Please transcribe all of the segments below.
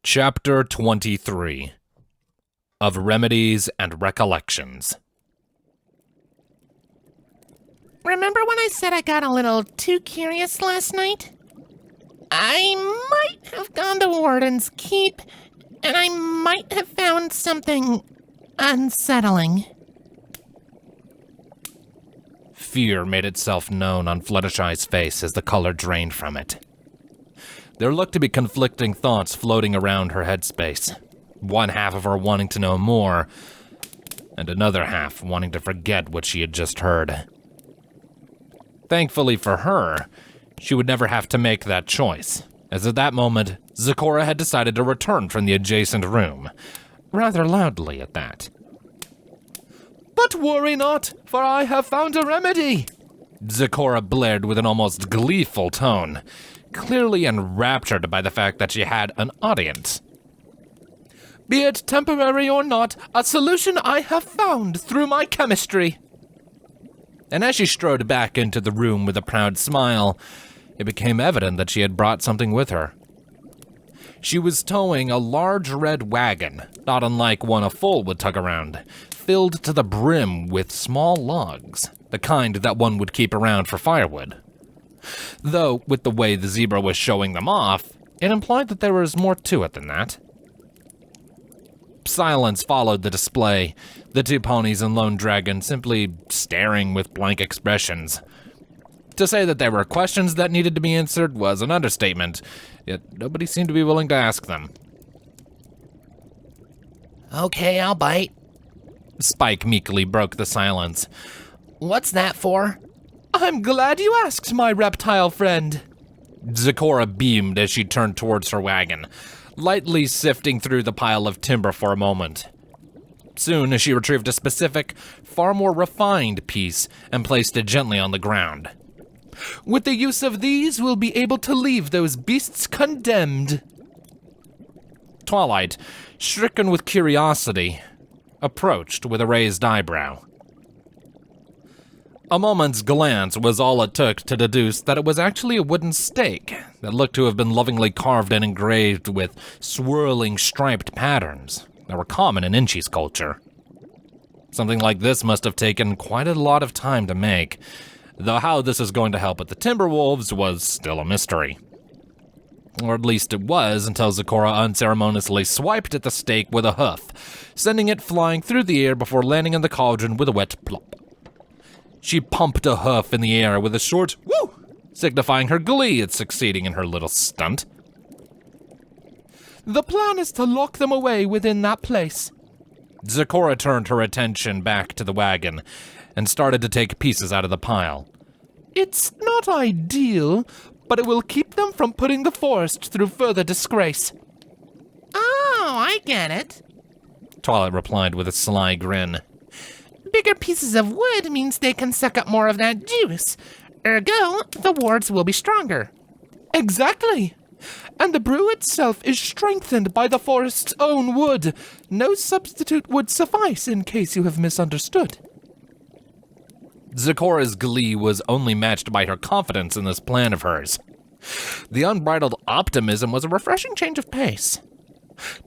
Chapter 23 of Remedies and Recollections. Remember when I said I got a little too curious last night? I might have gone to Warden's Keep, and I might have found something unsettling. Fear made itself known on Fluttershy's face as the color drained from it. There looked to be conflicting thoughts floating around her headspace. One half of her wanting to know more, and another half wanting to forget what she had just heard. Thankfully for her, she would never have to make that choice, as at that moment, Zecora had decided to return from the adjacent room, rather loudly at that. "But worry not, for I have found a remedy!" Zecora blared with an almost gleeful tone, clearly enraptured by the fact that she had an audience. "Be it temporary or not, a solution I have found through my chemistry." And as she strode back into the room with a proud smile, it became evident that she had brought something with her. She was towing a large red wagon, not unlike one a foal would tug around, filled to the brim with small logs, the kind that one would keep around for firewood. Though, with the way the zebra was showing them off, it implied that there was more to it than that. Silence followed the display, the two ponies and Lone Dragon simply staring with blank expressions. To say that there were questions that needed to be answered was an understatement, yet nobody seemed to be willing to ask them. "Okay, I'll bite." Spike meekly broke the silence. "What's that for?" "I'm glad you asked, my reptile friend." Zecora beamed as she turned towards her wagon, lightly sifting through the pile of timber for a moment. Soon, she retrieved a specific, far more refined piece and placed it gently on the ground. "With the use of these, we'll be able to leave those beasts condemned." Twilight, stricken with curiosity, approached with a raised eyebrow. A moment's glance was all it took to deduce that it was actually a wooden stake that looked to have been lovingly carved and engraved with swirling striped patterns that were common in Inchi's culture. Something like this must have taken quite a lot of time to make, though how this is going to help with the Timberwolves was still a mystery. Or at least it was until Zecora unceremoniously swiped at the stake with a hoof, sending it flying through the air before landing in the cauldron with a wet plop. She pumped a hoof in the air with a short woo, signifying her glee at succeeding in her little stunt. "The plan is to lock them away within that place." Zecora turned her attention back to the wagon and started to take pieces out of the pile. "It's not ideal, but it will keep them from putting the forest through further disgrace." "Oh, I get it," Twilight replied with a sly grin. "Bigger pieces of wood means they can suck up more of that juice. Ergo, the wards will be stronger." "Exactly. And the brew itself is strengthened by the forest's own wood. No substitute would suffice, in case you have misunderstood." Zecora's glee was only matched by her confidence in this plan of hers. The unbridled optimism was a refreshing change of pace.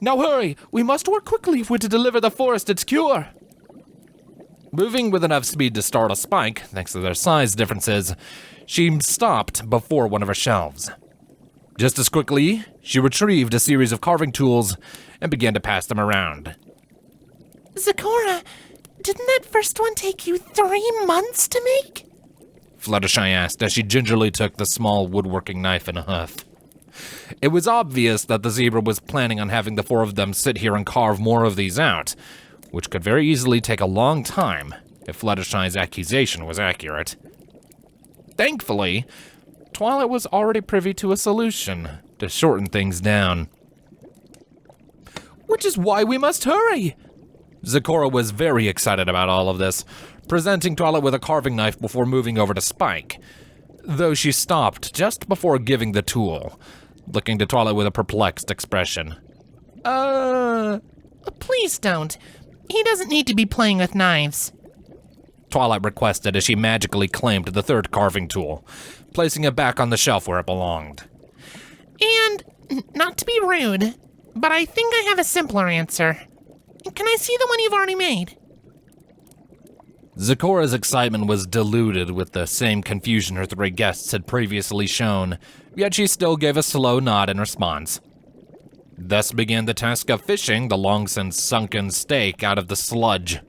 "Now hurry! We must work quickly if we're to deliver the forest its cure." Moving with enough speed to startle Spike, thanks to their size differences, she stopped before one of her shelves. Just as quickly, she retrieved a series of carving tools and began to pass them around. "Zecora, didn't that first one take you 3 months to make?" Fluttershy asked as she gingerly took the small woodworking knife and a hoof. It was obvious that the zebra was planning on having the 4 of them sit here and carve more of these out, which could very easily take a long time if Fluttershy's accusation was accurate. Thankfully, Twilight was already privy to a solution to shorten things down. "Which is why we must hurry!" Zecora was very excited about all of this, presenting Twilight with a carving knife before moving over to Spike, though she stopped just before giving the tool, looking to Twilight with a perplexed expression. Please don't. He doesn't need to be playing with knives." Twilight requested as she magically claimed the 3rd carving tool, placing it back on the shelf where it belonged. "And, not to be rude, but I think I have a simpler answer. Can I see the one you've already made? Zecora's excitement was diluted with the same confusion her three guests had previously shown, yet she still gave a slow nod in response. Thus began the task of fishing the long-since sunken steak out of the sludge.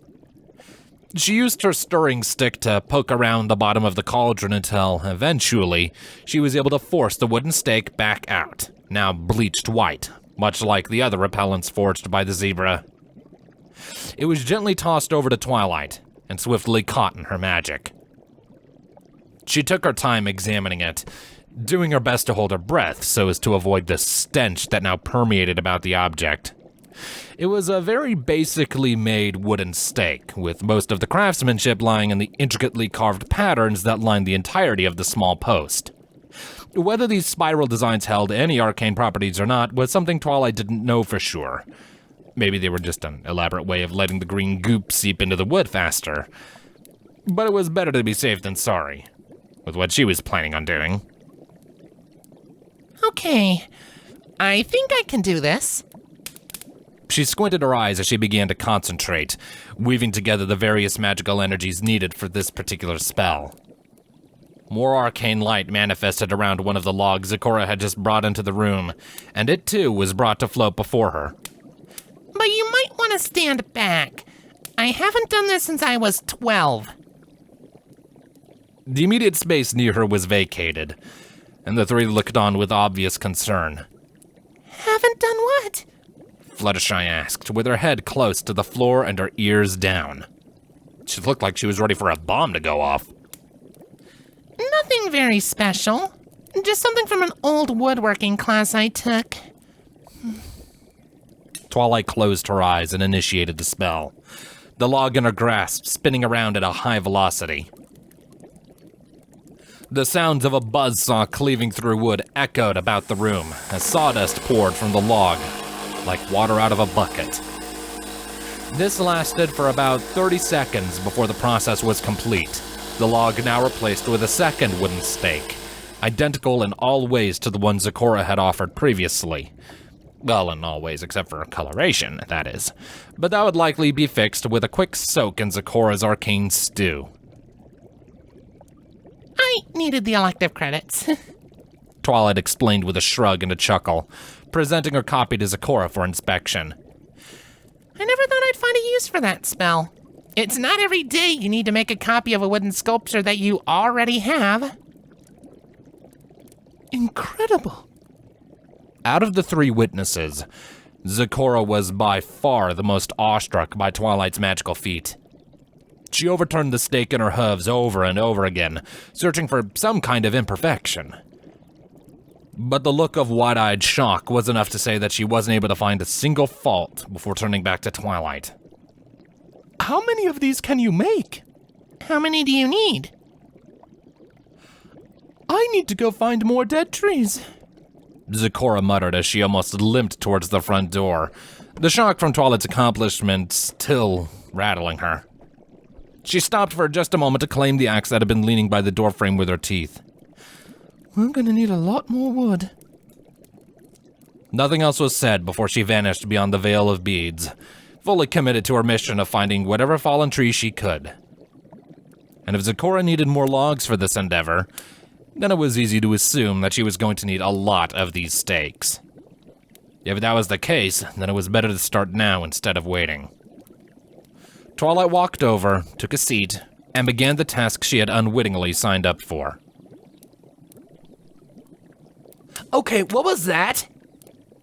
She used her stirring stick to poke around the bottom of the cauldron until, eventually, she was able to force the wooden stake back out, now bleached white, much like the other repellents forged by the zebra. It was gently tossed over to Twilight, and swiftly caught in her magic. She took her time examining it, doing her best to hold her breath so as to avoid the stench that now permeated about the object. It was a very basically made wooden stake, with most of the craftsmanship lying in the intricately carved patterns that lined the entirety of the small post. Whether these spiral designs held any arcane properties or not was something Twilight didn't know for sure. Maybe they were just an elaborate way of letting the green goop seep into the wood faster. But it was better to be safe than sorry, with what she was planning on doing. Okay, I think I can do this. She squinted her eyes as she began to concentrate, weaving together the various magical energies needed for this particular spell. More arcane light manifested around one of the logs Zecora had just brought into the room, and it too was brought to float before her. But you might want to stand back. I haven't done this since I was 12. The immediate space near her was vacated, and the three looked on with obvious concern. Haven't done what? Fluttershy asked, with her head close to the floor and her ears down. She looked like she was ready for a bomb to go off. Nothing very special. Just something from an old woodworking class I took. Twilight closed her eyes and initiated the spell, the log in her grasp spinning around at a high velocity. The sounds of a buzzsaw cleaving through wood echoed about the room as sawdust poured from the log, like water out of a bucket. This lasted for about 30 seconds before the process was complete, the log now replaced with a second wooden stake, identical in all ways to the one Zecora had offered previously. Well, in all ways except for coloration, that is. But that would likely be fixed with a quick soak in Zecora's arcane stew. I needed the elective credits. Twilight explained with a shrug and a chuckle, presenting her copy to Zecora for inspection. I never thought I'd find a use for that spell. It's not every day you need to make a copy of a wooden sculpture that you already have. Incredible. Out of the three witnesses, Zecora was by far the most awestruck by Twilight's magical feat. She overturned the stake in her hooves over and over again, searching for some kind of imperfection. But the look of wide-eyed shock was enough to say that she wasn't able to find a single fault before turning back to Twilight. How many of these can you make? How many do you need? I need to go find more dead trees. Zecora muttered as she almost limped towards the front door, the shock from Twilight's accomplishment still rattling her. She stopped for just a moment to claim the axe that had been leaning by the doorframe with her teeth. We're gonna need a lot more wood. Nothing else was said before she vanished beyond the veil of beads, fully committed to her mission of finding whatever fallen tree she could. And if Zecora needed more logs for this endeavor, then it was easy to assume that she was going to need a lot of these stakes. If that was the case, then it was better to start now instead of waiting. Twilight walked over, took a seat, and began the task she had unwittingly signed up for. Okay, what was that?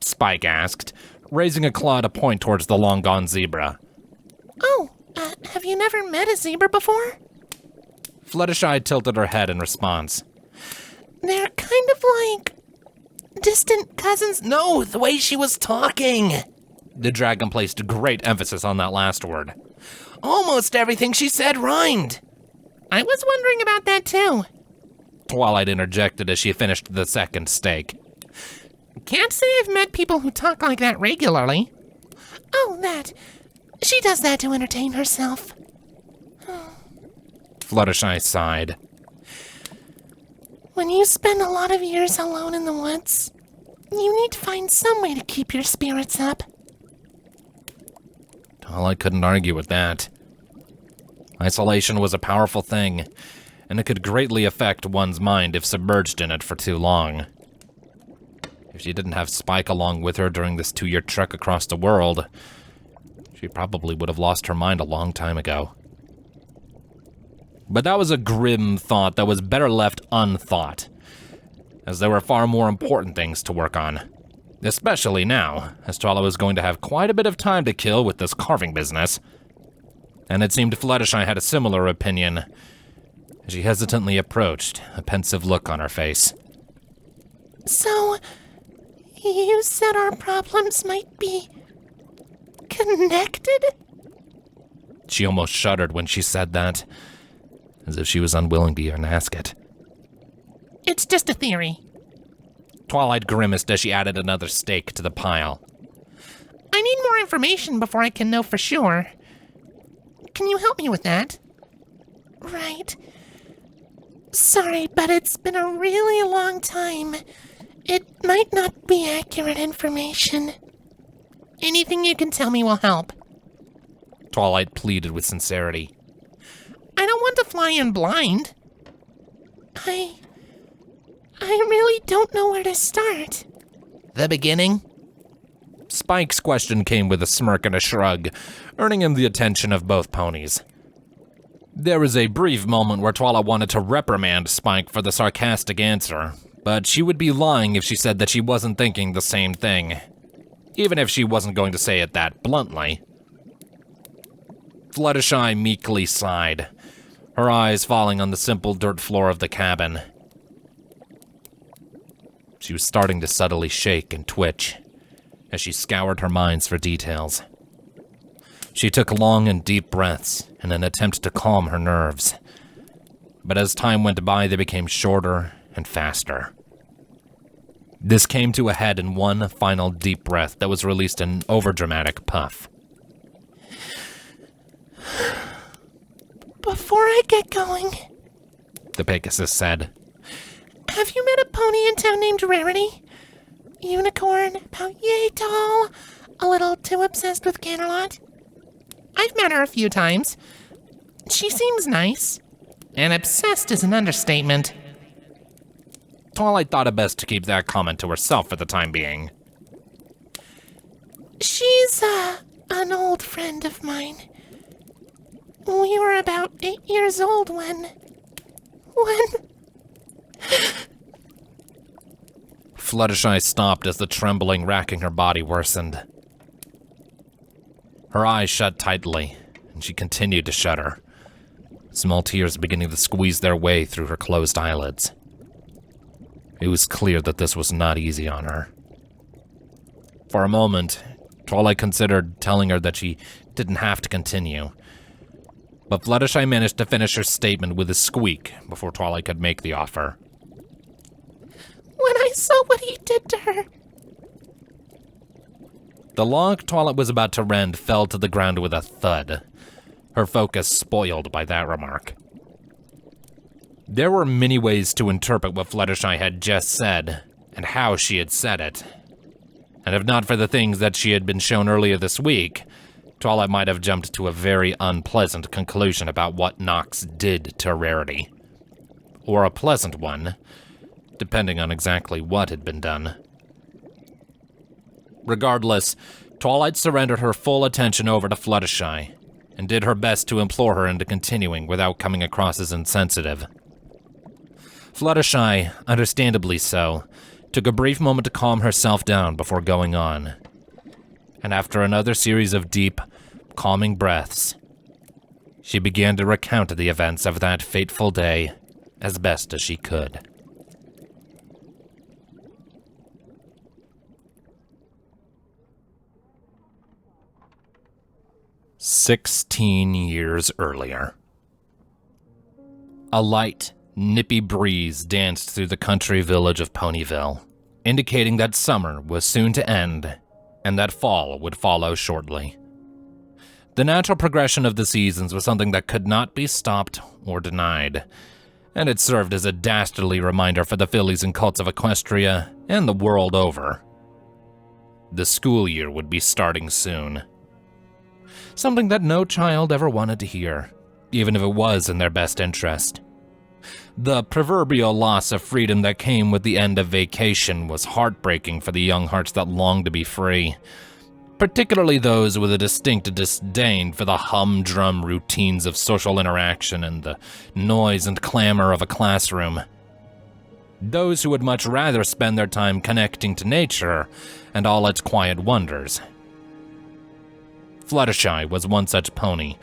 Spike asked, raising a claw to point towards the long-gone zebra. Oh, have you never met a zebra before? Fluttershy tilted her head in response. They're kind of like distant cousins. No, the way she was talking. The dragon placed great emphasis on that last word. Almost everything she said rhymed. I was wondering about that too. Twilight interjected as she finished the second steak. Can't say I've met people who talk like that regularly. Oh, that. She does that to entertain herself. Fluttershy sighed. When you spend a lot of years alone in the woods, You need to find some way to keep your spirits up. Twilight couldn't argue with that. Isolation was a powerful thing, and it could greatly affect one's mind if submerged in it for too long. If she didn't have Spike along with her during this 2-year trek across the world, she probably would have lost her mind a long time ago. But that was a grim thought that was better left unthought, as there were far more important things to work on. Especially now, as Twilight was going to have quite a bit of time to kill with this carving business. And it seemed Fluttershy had a similar opinion, as she hesitantly approached, a pensive look on her face. So, you said our problems might be connected? She almost shuddered when she said that, as if she was unwilling to even ask it. It's just a theory. Twilight grimaced as she added another stake to the pile. I need more information before I can know for sure. Can you help me with that? Right. Sorry, but it's been a really long time. It might not be accurate information. Anything you can tell me will help. Twilight pleaded with sincerity. I don't want to fly in blind. I really don't know where to start. The beginning? Spike's question came with a smirk and a shrug, earning him the attention of both ponies. There was a brief moment where Twilight wanted to reprimand Spike for the sarcastic answer, but she would be lying if she said that she wasn't thinking the same thing, even if she wasn't going to say it that bluntly. Fluttershy meekly sighed, her eyes falling on the simple dirt floor of the cabin. She was starting to subtly shake and twitch as she scoured her minds for details. She took long and deep breaths in an attempt to calm her nerves, but as time went by, they became shorter and faster. This came to a head in one final deep breath that was released in an overdramatic puff. Before I get going, The Pegasus said. Have you met a pony in town named Rarity? Unicorn, about yay tall, a little too obsessed with Canterlot. I've met her a few times. She seems nice. And obsessed is an understatement. Twilight thought it best to keep that comment to herself for the time being. She's, an old friend of mine. We were about 8 years old when... Fluttershy stopped as the trembling racking her body worsened. Her eyes shut tightly, and she continued to shudder, small tears beginning to squeeze their way through her closed eyelids. It was clear that this was not easy on her. For a moment, Twilight considered telling her that she didn't have to continue, but Fluttershy managed to finish her statement with a squeak before Twilight could make the offer. When I saw what he did to her... The log Twilight was about to rend fell to the ground with a thud, her focus spoiled by that remark. There were many ways to interpret what Fluttershy had just said, and how she had said it. And if not for the things that she had been shown earlier this week, Twilight might have jumped to a very unpleasant conclusion about what Knox did to Rarity. Or a pleasant one, depending on exactly what had been done. Regardless, Twilight surrendered her full attention over to Fluttershy, and did her best to implore her into continuing without coming across as insensitive. Fluttershy, understandably so, took a brief moment to calm herself down before going on. And after another series of deep, calming breaths, she began to recount the events of that fateful day as best as she could. "16 years earlier. A light, nippy breeze danced through the country village of Ponyville, indicating that summer was soon to end and that fall would follow shortly. The natural progression of the seasons was something that could not be stopped or denied, and it served as a dastardly reminder for the fillies and colts of Equestria and the world over. The school year would be starting soon. Something that no child ever wanted to hear, even if it was in their best interest. The proverbial loss of freedom that came with the end of vacation was heartbreaking for the young hearts that longed to be free, particularly those with a distinct disdain for the humdrum routines of social interaction and the noise and clamor of a classroom. Those who would much rather spend their time connecting to nature and all its quiet wonders. Fluttershy was one such pony,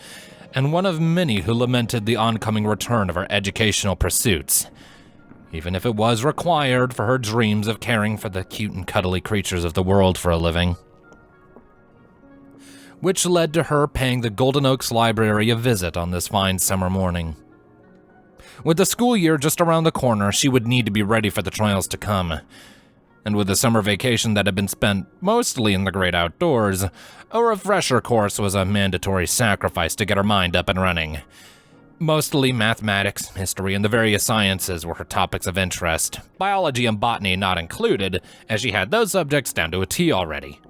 and one of many who lamented the oncoming return of her educational pursuits, even if it was required for her dreams of caring for the cute and cuddly creatures of the world for a living. Which led to her paying the Golden Oaks Library a visit on this fine summer morning. With the school year just around the corner, she would need to be ready for the trials to come. And with the summer vacation that had been spent mostly in the great outdoors, a refresher course was a mandatory sacrifice to get her mind up and running. Mostly mathematics, history, and the various sciences were her topics of interest, biology and botany not included, as she had those subjects down to a T already.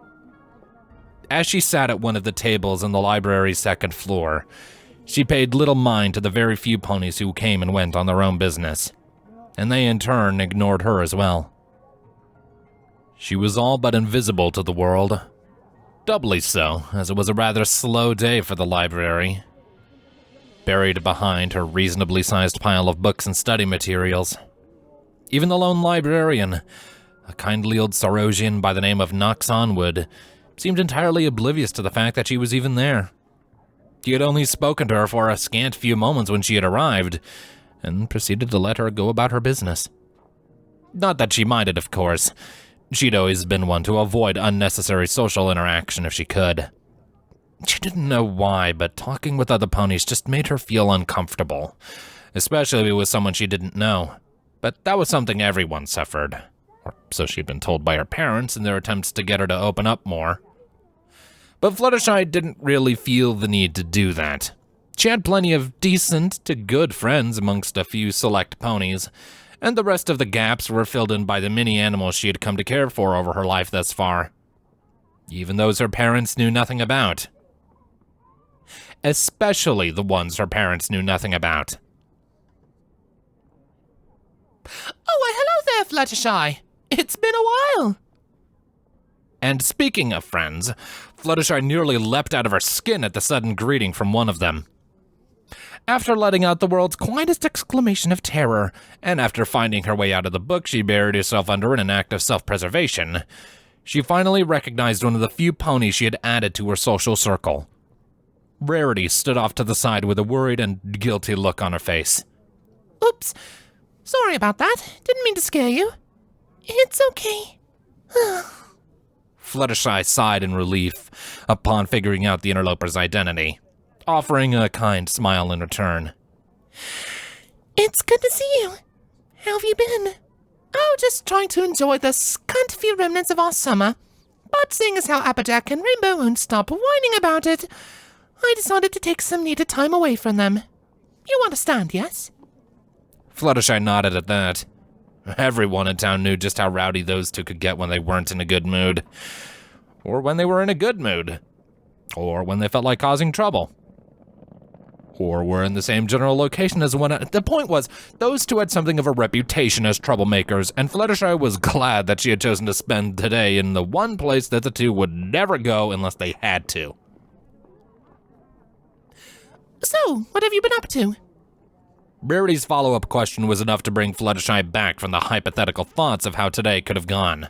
As she sat at one of the tables on the library's second floor, she paid little mind to the very few ponies who came and went on their own business, and they in turn ignored her as well. She was all but invisible to the world, doubly so, as it was a rather slow day for the library. Buried behind her reasonably sized pile of books and study materials, even the lone librarian, a kindly old Sorosian by the name of Knox Onwud, seemed entirely oblivious to the fact that she was even there. He had only spoken to her for a scant few moments when she had arrived, and proceeded to let her go about her business. Not that she minded, of course. She'd always been one to avoid unnecessary social interaction if she could. She didn't know why, but talking with other ponies just made her feel uncomfortable, especially with someone she didn't know. But that was something everyone suffered, or so she'd been told by her parents in their attempts to get her to open up more. But Fluttershy didn't really feel the need to do that. She had plenty of decent to good friends amongst a few select ponies, and the rest of the gaps were filled in by the many animals she had come to care for over her life thus far. Even those her parents knew nothing about. Especially the ones her parents knew nothing about. Oh, why, hello there, Fluttershy. It's been a while. And speaking of friends, Fluttershy nearly leapt out of her skin at the sudden greeting from one of them. After letting out the world's quietest exclamation of terror, and after finding her way out of the book she buried herself under in an act of self-preservation, she finally recognized one of the few ponies she had added to her social circle. Rarity stood off to the side with a worried and guilty look on her face. Oops. Sorry about that. Didn't mean to scare you. It's okay. Fluttershy sighed in relief upon figuring out the interloper's identity, offering a kind smile in return. It's good to see you. How have you been? Oh, just trying to enjoy the scant few remnants of our summer. But seeing as how Applejack and Rainbow won't stop whining about it, I decided to take some needed time away from them. You understand, yes? Fluttershy nodded at that. Everyone in town knew just how rowdy those two could get when they weren't in a good mood. Or when they were in a good mood. Or when they felt like causing trouble. Or were in the same general location as one. The point was, those two had something of a reputation as troublemakers, and Fluttershy was glad that she had chosen to spend today in the one place that the two would never go unless they had to. So, what have you been up to? Rarity's follow-up question was enough to bring Fluttershy back from the hypothetical thoughts of how today could have gone.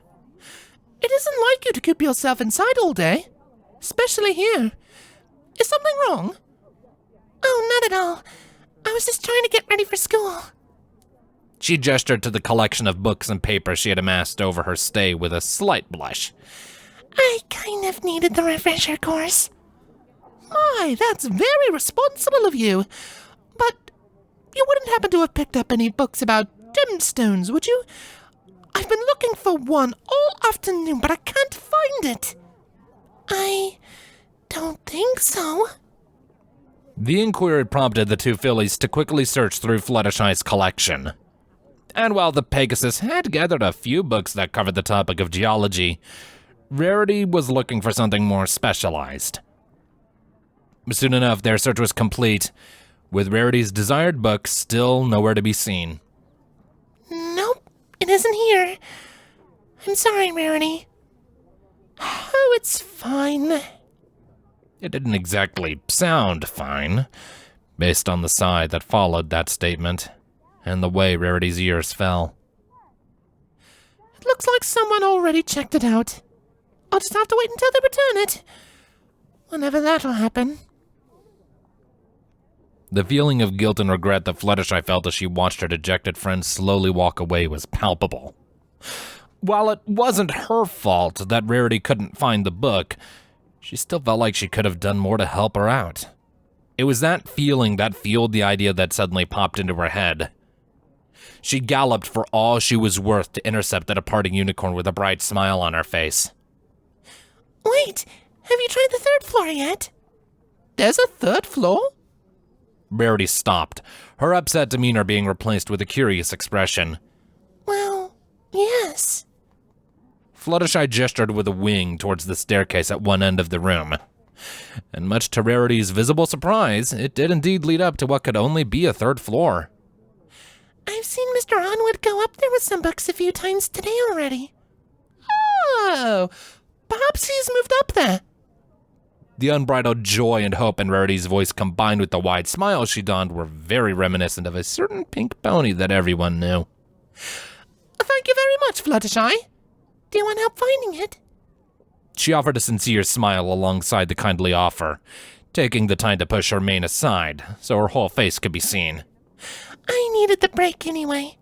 It isn't like you to keep yourself inside all day. Especially here. Is something wrong? Oh, not at all. I was just trying to get ready for school. She gestured to the collection of books and papers she had amassed over her stay with a slight blush. I kind of needed the refresher course. My, that's very responsible of you. But you wouldn't happen to have picked up any books about gemstones, would you? I've been looking for one all afternoon, but I can't find it. I don't think so. The inquiry prompted the two fillies to quickly search through Fluttershy's collection. And while the Pegasus had gathered a few books that covered the topic of geology, Rarity was looking for something more specialized. Soon enough, their search was complete, with Rarity's desired book still nowhere to be seen. Nope, it isn't here. I'm sorry, Rarity. Oh, it's fine. It didn't exactly sound fine, based on the sigh that followed that statement, and the way Rarity's ears fell. It looks like someone already checked it out. I'll just have to wait until they return it. Whenever that'll happen. The feeling of guilt and regret that Fluttershy felt as she watched her dejected friend slowly walk away was palpable. While it wasn't her fault that Rarity couldn't find the book, she still felt like she could have done more to help her out. It was that feeling that fueled the idea that suddenly popped into her head. She galloped for all she was worth to intercept the departing unicorn with a bright smile on her face. Wait, have you tried the third floor yet? There's a third floor? Rarity stopped, her upset demeanor being replaced with a curious expression. Well, yes. Fluttershy gestured with a wing towards the staircase at one end of the room. And much to Rarity's visible surprise, it did indeed lead up to what could only be a third floor. I've seen Mr. Onwud go up there with some books a few times today already. Oh, perhaps he's moved up there. The unbridled joy and hope in Rarity's voice combined with the wide smile she donned were very reminiscent of a certain pink pony that everyone knew. Thank you very much, Fluttershy. Do you want help finding it? She offered a sincere smile alongside the kindly offer, taking the time to push her mane aside so her whole face could be seen. I needed the break anyway.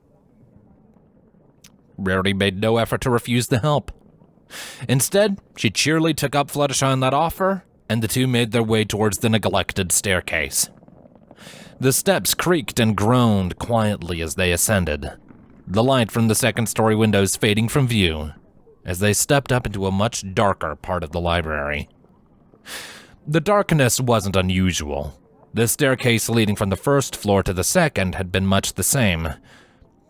Rarity made no effort to refuse the help. Instead, she cheerily took up Fluttershy on that offer, and the two made their way towards the neglected staircase. The steps creaked and groaned quietly as they ascended, the light from the second-story windows fading from view as they stepped up into a much darker part of the library. The darkness wasn't unusual. The staircase leading from the first floor to the second had been much the same.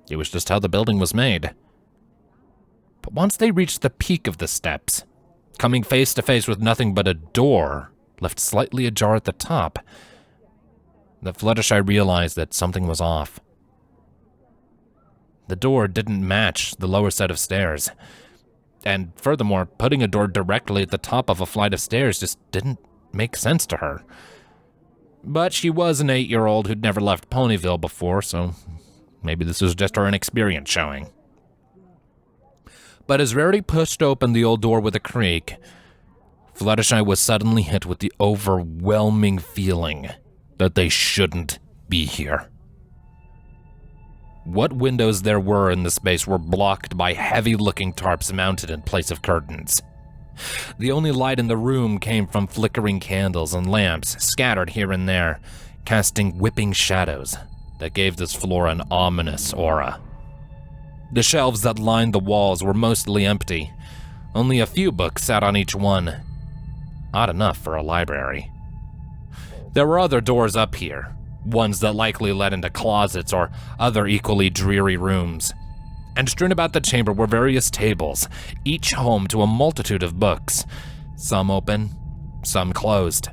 It was just how the building was made. But once they reached the peak of the steps, coming face to face with nothing but a door left slightly ajar at the top, the Fluttershy realized that something was off. The door didn't match the lower set of stairs. And furthermore, putting a door directly at the top of a flight of stairs just didn't make sense to her. But she was an 8-year-old who'd never left Ponyville before, so maybe this was just her inexperience showing. But as Rarity pushed open the old door with a creak, Fluttershy was suddenly hit with the overwhelming feeling that they shouldn't be here. What windows there were in the space were blocked by heavy-looking tarps mounted in place of curtains. The only light in the room came from flickering candles and lamps scattered here and there, casting whipping shadows that gave this floor an ominous aura. The shelves that lined the walls were mostly empty. Only a few books sat on each one. Odd enough for a library. There were other doors up here, ones that likely led into closets or other equally dreary rooms. And strewn about the chamber were various tables, each home to a multitude of books, some open, some closed.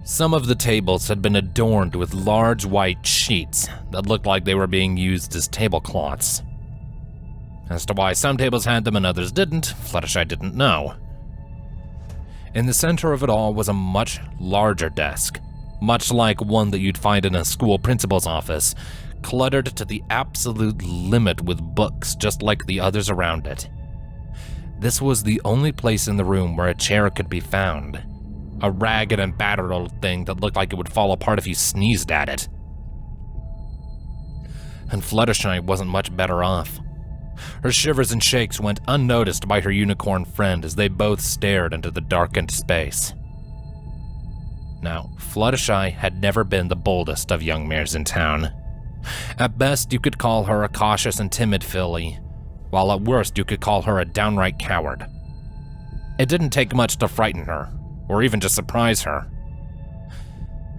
Some of the tables had been adorned with large white sheets that looked like they were being used as tablecloths. As to why some tables had them and others didn't, Fluttershy didn't know. In the center of it all was a much larger desk, much like one that you'd find in a school principal's office, cluttered to the absolute limit with books just like the others around it. This was the only place in the room where a chair could be found, a ragged and battered old thing that looked like it would fall apart if you sneezed at it. And Fluttershy wasn't much better off. Her shivers and shakes went unnoticed by her unicorn friend as they both stared into the darkened space. Now, Fluttershy had never been the boldest of young mares in town. At best, you could call her a cautious and timid filly, while at worst you could call her a downright coward. It didn't take much to frighten her, or even to surprise her.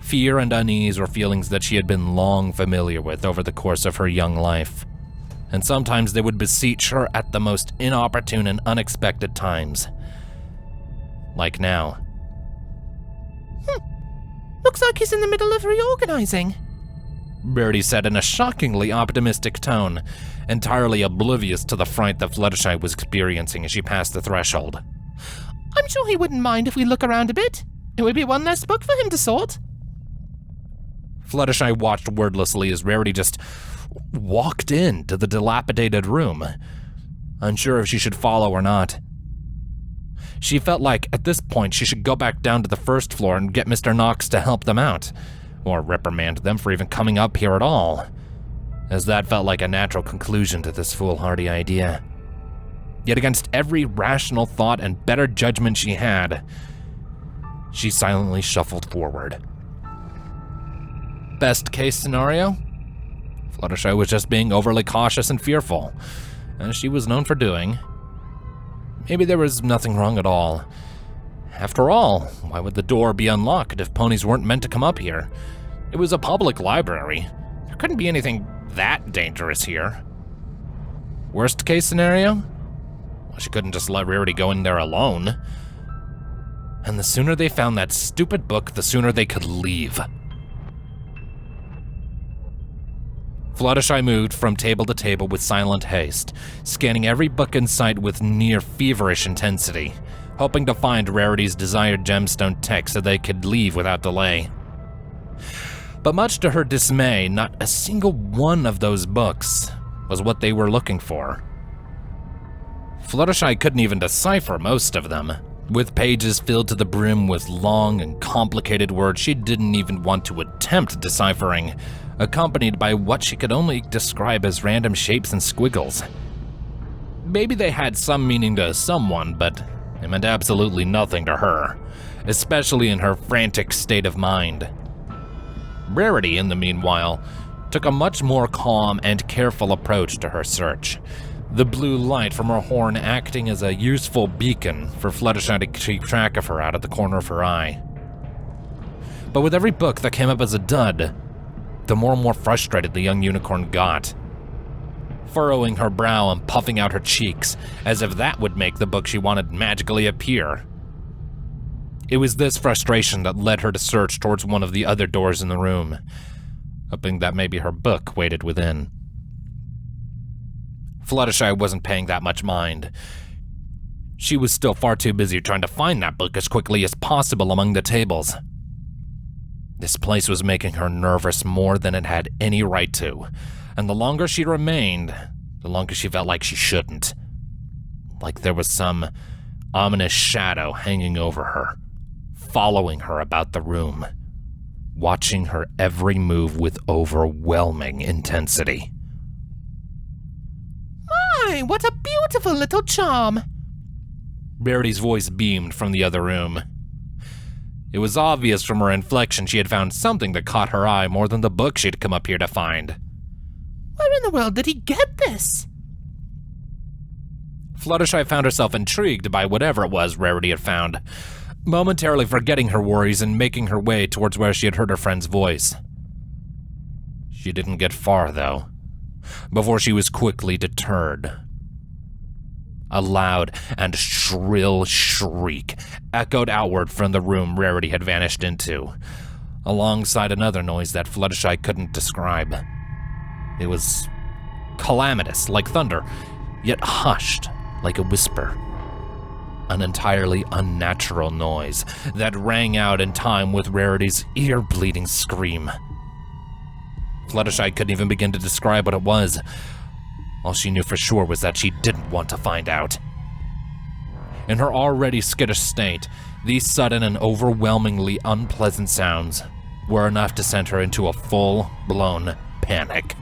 Fear and unease were feelings that she had been long familiar with over the course of her young life, and sometimes they would beseech her at the most inopportune and unexpected times. Like now. Looks like he's in the middle of reorganizing. Rarity said in a shockingly optimistic tone, entirely oblivious to the fright that Fluttershy was experiencing as she passed the threshold. I'm sure he wouldn't mind if we look around a bit. It would be one less book for him to sort. Fluttershy watched wordlessly as Rarity just walked into the dilapidated room, unsure if she should follow or not. She felt like, at this point, she should go back down to the first floor and get Mr. Knox to help them out, or reprimand them for even coming up here at all, as that felt like a natural conclusion to this foolhardy idea. Yet against every rational thought and better judgment she had, she silently shuffled forward. Best case scenario? Fluttershy was just being overly cautious and fearful, as she was known for doing. Maybe there was nothing wrong at all. After all, why would the door be unlocked if ponies weren't meant to come up here? It was a public library. There couldn't be anything that dangerous here. Worst case scenario? Well, she couldn't just let Rarity go in there alone. And the sooner they found that stupid book, the sooner they could leave. Fluttershy moved from table to table with silent haste, scanning every book in sight with near feverish intensity, hoping to find Rarity's desired gemstone text so they could leave without delay. But much to her dismay, not a single one of those books was what they were looking for. Fluttershy couldn't even decipher most of them, with pages filled to the brim with long and complicated words she didn't even want to attempt deciphering, accompanied by what she could only describe as random shapes and squiggles. Maybe they had some meaning to someone, but they meant absolutely nothing to her, especially in her frantic state of mind. Rarity, in the meanwhile, took a much more calm and careful approach to her search, the blue light from her horn acting as a useful beacon for Fluttershy to keep track of her out of the corner of her eye. But with every book that came up as a dud, the more and more frustrated the young unicorn got, furrowing her brow and puffing out her cheeks, as if that would make the book she wanted magically appear. It was this frustration that led her to search towards one of the other doors in the room, hoping that maybe her book waited within. Fluttershy wasn't paying that much mind. She was still far too busy trying to find that book as quickly as possible among the tables. This place was making her nervous more than it had any right to, and the longer she remained, the longer she felt like she shouldn't. Like there was some ominous shadow hanging over her, following her about the room, watching her every move with overwhelming intensity. My, what a beautiful little charm! Rarity's voice beamed from the other room. It was obvious from her inflection she had found something that caught her eye more than the book she'd come up here to find. Where in the world did he get this? Fluttershy found herself intrigued by whatever it was Rarity had found, momentarily forgetting her worries and making her way towards where she had heard her friend's voice. She didn't get far, though, before she was quickly deterred. A loud and shrill shriek echoed outward from the room Rarity had vanished into, alongside another noise that Fluttershy couldn't describe. It was calamitous, like thunder, yet hushed, like a whisper. An entirely unnatural noise that rang out in time with Rarity's ear-bleeding scream. Fluttershy couldn't even begin to describe what it was. All she knew for sure was that she didn't want to find out. In her already skittish state, these sudden and overwhelmingly unpleasant sounds were enough to send her into a full-blown panic.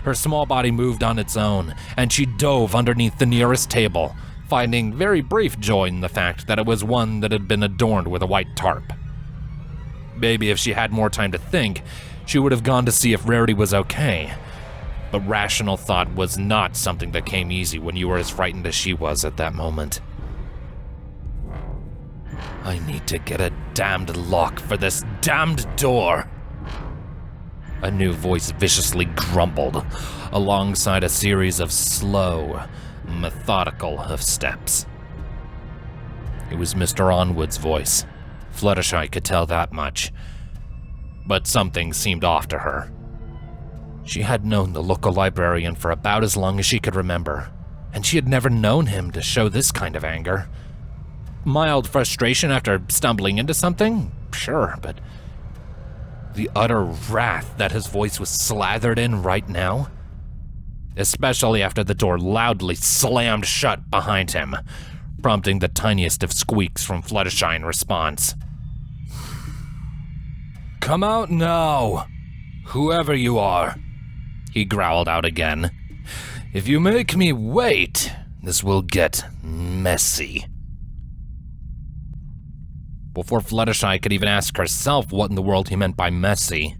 Her small body moved on its own, and she dove underneath the nearest table, finding very brief joy in the fact that it was one that had been adorned with a white tarp. Maybe if she had more time to think, she would have gone to see if Rarity was okay. But rational thought was not something that came easy when you were as frightened as she was at that moment. I need to get a damned lock for this damned door. A new voice viciously grumbled, alongside a series of slow, methodical hoofsteps. It was Mr. Onwud's voice. Fluttershy could tell that much. But something seemed off to her. She had known the local librarian for about as long as she could remember, and she had never known him to show this kind of anger. Mild frustration after stumbling into something? Sure, but the utter wrath that his voice was slathered in right now? Especially after the door loudly slammed shut behind him, prompting the tiniest of squeaks from Fluttershy in response. "Come out now, whoever you are," he growled out again. "If you make me wait, this will get messy." Before Fluttershy could even ask herself what in the world he meant by messy,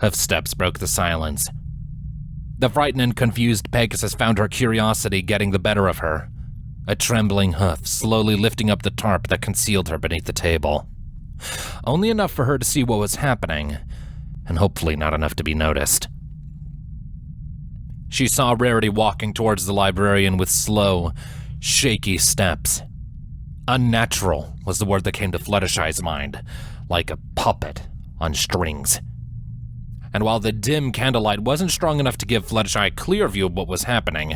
hoofsteps broke the silence. The frightened and confused Pegasus found her curiosity getting the better of her, a trembling hoof slowly lifting up the tarp that concealed her beneath the table. Only enough for her to see what was happening, and hopefully not enough to be noticed. She saw Rarity walking towards the librarian with slow, shaky steps. Unnatural was the word that came to Fluttershy's mind, like a puppet on strings. And while the dim candlelight wasn't strong enough to give Fluttershy a clear view of what was happening,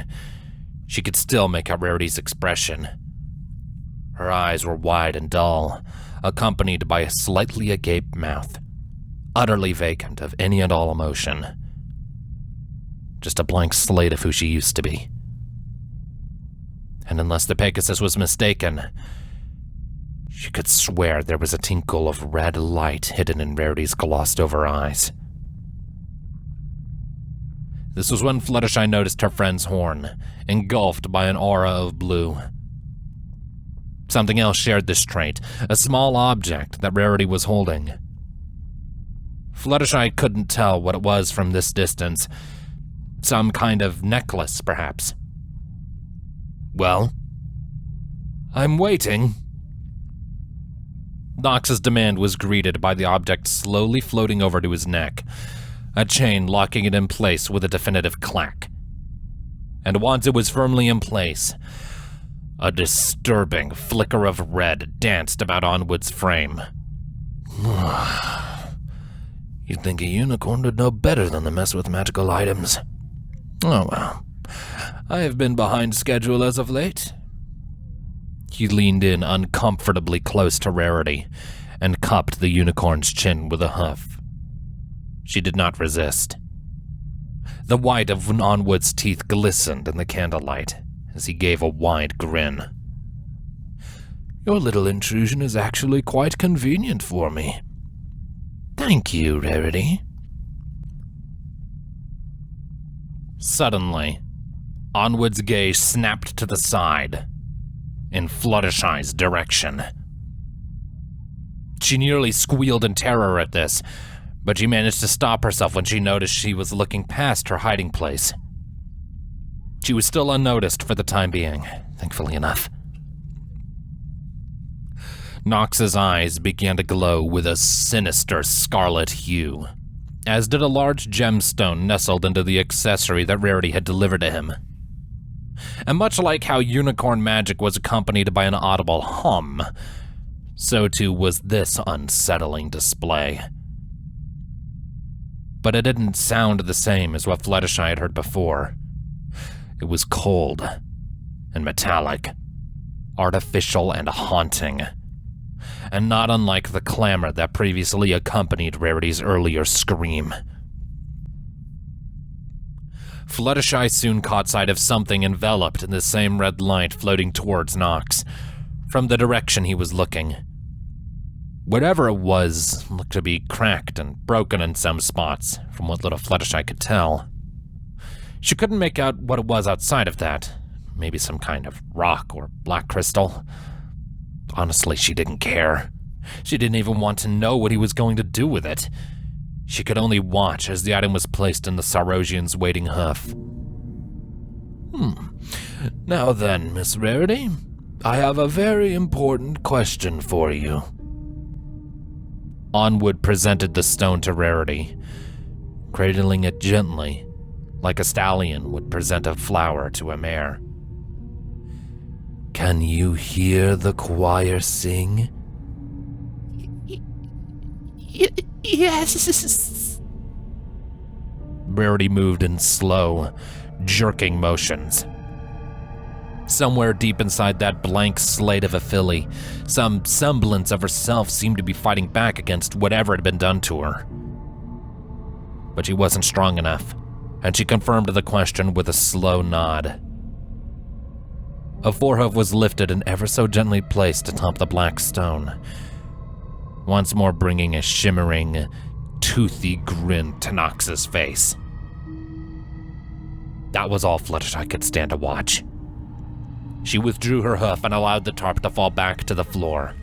she could still make out Rarity's expression. Her eyes were wide and dull, accompanied by a slightly agape mouth, utterly vacant of any and all emotion. Just a blank slate of who she used to be. And unless the Pegasus was mistaken, she could swear there was a tinkle of red light hidden in Rarity's glossed-over eyes. This was when Fluttershy noticed her friend's horn, engulfed by an aura of blue. Something else shared this trait, a small object that Rarity was holding. Fluttershy couldn't tell what it was from this distance. Some kind of necklace, perhaps. "Well, I'm waiting." Knox's demand was greeted by the object slowly floating over to his neck, a chain locking it in place with a definitive clack. And once it was firmly in place, a disturbing flicker of red danced about Onwud's frame. "You'd think a unicorn would know better than to mess with magical items. Oh well, I have been behind schedule as of late." He leaned in uncomfortably close to Rarity and cupped the unicorn's chin with a hoof. She did not resist. The white of Onwud's teeth glistened in the candlelight as he gave a wide grin. "Your little intrusion is actually quite convenient for me." "Thank you, Rarity." Suddenly, Onwud's gaze snapped to the side, in Fluttershy's direction. She nearly squealed in terror at this, but she managed to stop herself when she noticed she was looking past her hiding place. She was still unnoticed for the time being, thankfully enough. Knox's eyes began to glow with a sinister scarlet hue, as did a large gemstone nestled into the accessory that Rarity had delivered to him. And much like how unicorn magic was accompanied by an audible hum, so too was this unsettling display. But it didn't sound the same as what Fluttershy had heard before. It was cold and metallic, artificial and haunting, and not unlike the clamor that previously accompanied Rarity's earlier scream. Fluttershy soon caught sight of something enveloped in the same red light floating towards Knox, from the direction he was looking. Whatever it was looked to be cracked and broken in some spots, from what little Fluttershy could tell. She couldn't make out what it was outside of that, maybe some kind of rock or black crystal. Honestly, she didn't care. She didn't even want to know what he was going to do with it. She could only watch as the item was placed in the Sarosian's waiting hoof. Now then, Miss Rarity, I have a very important question for you. Onwud presented the stone to Rarity, cradling it gently, like a stallion would present a flower to a mare. Can you hear the choir sing? Yes. Rarity moved in slow, jerking motions. Somewhere deep inside that blank slate of a filly, some semblance of herself seemed to be fighting back against whatever had been done to her. But she wasn't strong enough, and she confirmed the question with a slow nod. A forehoof was lifted and ever so gently placed atop the black stone, once more bringing a shimmering, toothy grin to Knox's face. That was all Fluttershy could stand to watch. She withdrew her hoof and allowed the tarp to fall back to the floor,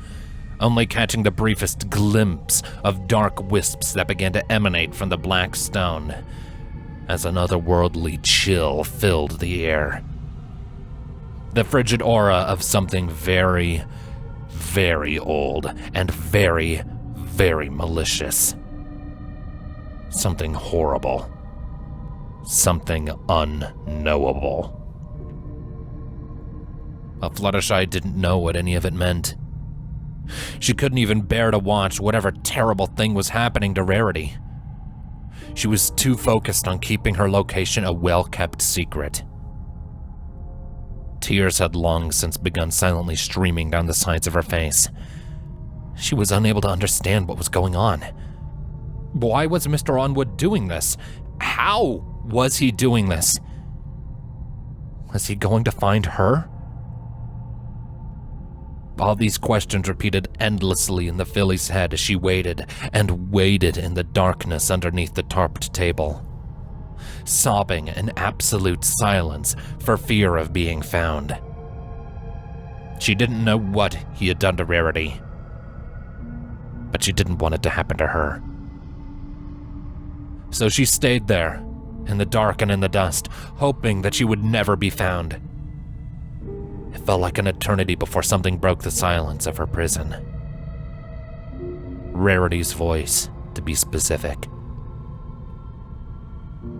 only catching the briefest glimpse of dark wisps that began to emanate from the black stone as an otherworldly chill filled the air. The frigid aura of something very, very old and very, very malicious. Something horrible. Something unknowable. But Fluttershy didn't know what any of it meant. She couldn't even bear to watch whatever terrible thing was happening to Rarity. She was too focused on keeping her location a well-kept secret. Tears had long since begun silently streaming down the sides of her face. She was unable to understand what was going on. Why was Mr. Onwud doing this? How was he doing this? Was he going to find her? All these questions repeated endlessly in the filly's head as she waited and waited in the darkness underneath the tarped table, sobbing in absolute silence for fear of being found. She didn't know what he had done to Rarity, but she didn't want it to happen to her. So she stayed there, in the dark and in the dust, hoping that she would never be found. It felt like an eternity before something broke the silence of her prison. Rarity's voice, to be specific.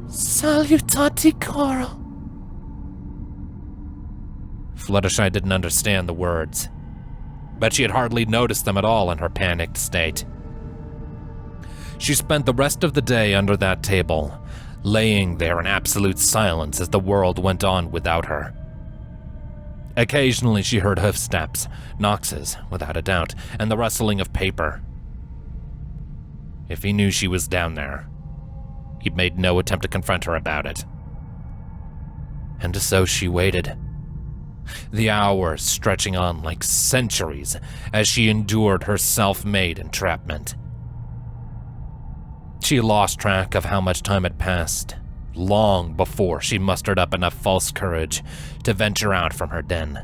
Salutati coro. Fluttershy didn't understand the words, but she had hardly noticed them at all in her panicked state. She spent the rest of the day under that table, laying there in absolute silence as the world went on without her. Occasionally she heard hoofsteps, Knox's, without a doubt, and the rustling of paper. If he knew she was down there, he made no attempt to confront her about it. And so she waited, the hours stretching on like centuries as she endured her self-made entrapment. She lost track of how much time had passed, long before she mustered up enough false courage to venture out from her den.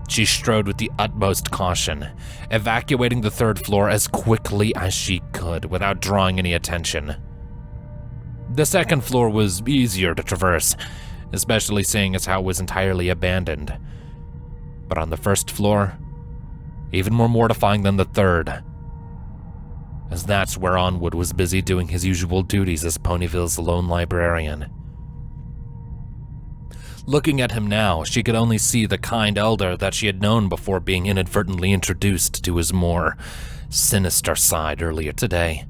She strode with the utmost caution, evacuating the third floor as quickly as she could without drawing any attention. The second floor was easier to traverse, especially seeing as how it was entirely abandoned. But on the first floor, even more mortifying than the third, as that's where Onwud was busy doing his usual duties as Ponyville's lone librarian. Looking at him now, she could only see the kind elder that she had known before being inadvertently introduced to his more sinister side earlier today.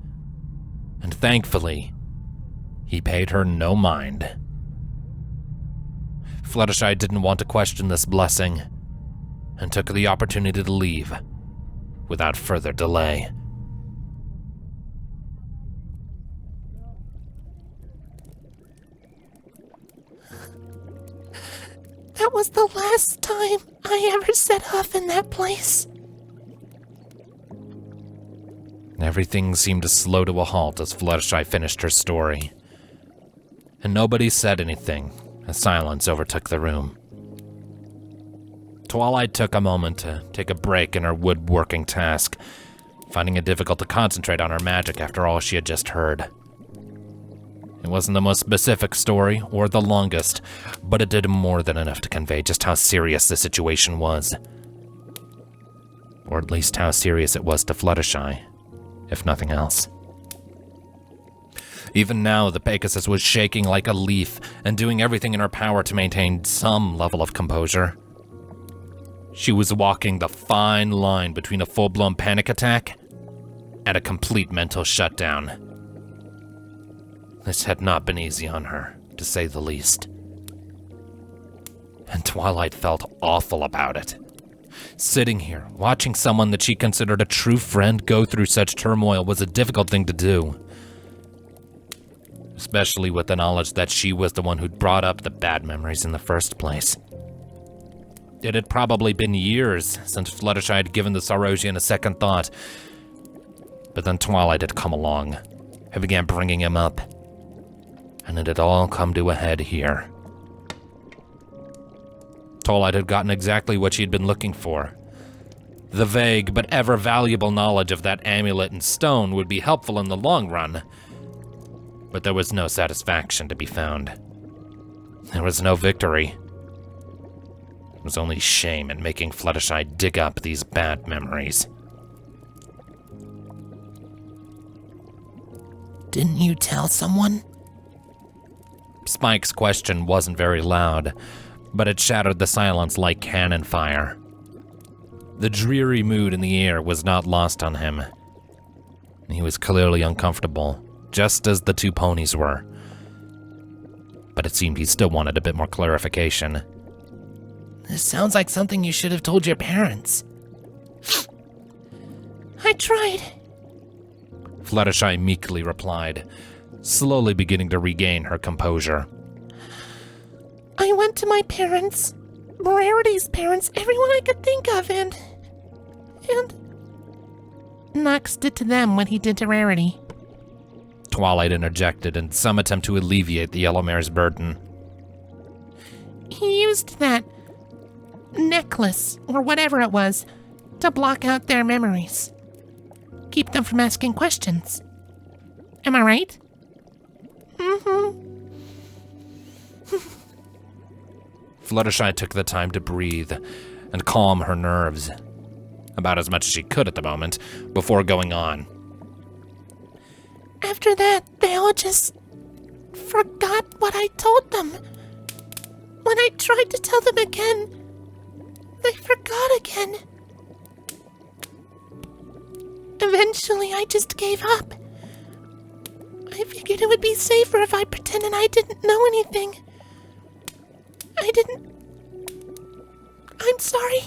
And thankfully, he paid her no mind. Fluttershy didn't want to question this blessing, and took the opportunity to leave without further delay. That was the last time I ever set hoof in that place. Everything seemed to slow to a halt as Fluttershy finished her story, and nobody said anything as silence overtook the room. Twilight took a moment to take a break in her woodworking task, finding it difficult to concentrate on her magic after all she had just heard. It wasn't the most specific story or the longest, but it did more than enough to convey just how serious the situation was. Or at least how serious it was to Fluttershy, if nothing else. Even now, the Pegasus was shaking like a leaf and doing everything in her power to maintain some level of composure. She was walking the fine line between a full-blown panic attack and a complete mental shutdown. This had not been easy on her, to say the least. And Twilight felt awful about it. Sitting here, watching someone that she considered a true friend go through such turmoil was a difficult thing to do. Especially with the knowledge that she was the one who'd brought up the bad memories in the first place. It had probably been years since Fluttershy had given the Saurosian a second thought. But then Twilight had come along and began bringing him up. And it had all come to a head here. Twilight had gotten exactly what she had been looking for. The vague but ever valuable knowledge of that amulet and stone would be helpful in the long run. But there was no satisfaction to be found. There was no victory. It was only shame in making Fluttershy dig up these bad memories. Didn't you tell someone? Spike's question wasn't very loud, but it shattered the silence like cannon fire. The dreary mood in the air was not lost on him. He was clearly uncomfortable, just as the two ponies were. But it seemed he still wanted a bit more clarification. This sounds like something you should have told your parents. I tried. Fluttershy meekly replied, slowly beginning to regain her composure. I went to my parents, Rarity's parents, everyone I could think of, and Knox did to them what he did to Rarity. Twilight interjected in some attempt to alleviate the Yellow Mare's burden. He used that necklace, or whatever it was, to block out their memories. Keep them from asking questions. Am I right? Fluttershy took the time to breathe and calm her nerves, about as much as she could at the moment, before going on. After that, they all just forgot what I told them. When I tried to tell them again, they forgot again. Eventually, I just gave up. I figured it would be safer if I pretended I didn't know anything. I'm sorry.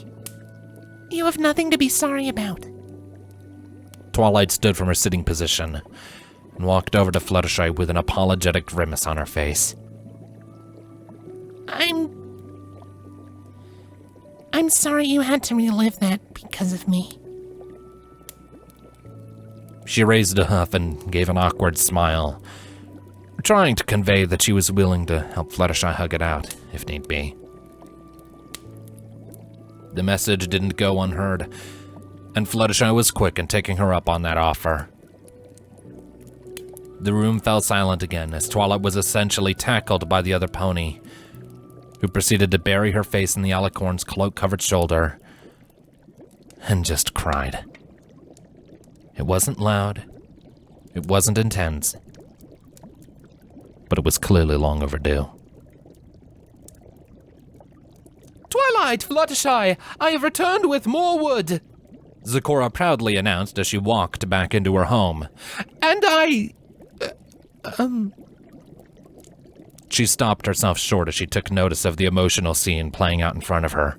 You have nothing to be sorry about. Twilight stood from her sitting position and walked over to Fluttershy with an apologetic grimace on her face. I'm sorry you had to relive that because of me. She raised a hoof and gave an awkward smile, trying to convey that she was willing to help Fluttershy hug it out, if need be. The message didn't go unheard, and Fluttershy was quick in taking her up on that offer. The room fell silent again as Twilight was essentially tackled by the other pony, who proceeded to bury her face in the alicorn's cloak-covered shoulder and just cried. It wasn't loud, it wasn't intense, but it was clearly long overdue. Twilight, Fluttershy, I have returned with more wood, Zecora proudly announced as she walked back into her home. and She stopped herself short as she took notice of the emotional scene playing out in front of her.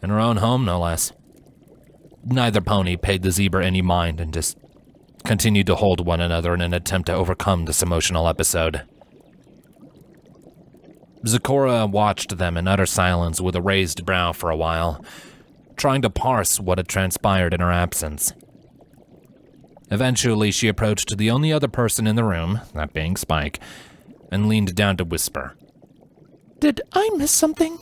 In her own home, no less. Neither pony paid the zebra any mind and just continued to hold one another in an attempt to overcome this emotional episode. Zecora watched them in utter silence with a raised brow for a while, trying to parse what had transpired in her absence. Eventually, she approached the only other person in the room, that being Spike, and leaned down to whisper. Did I miss something?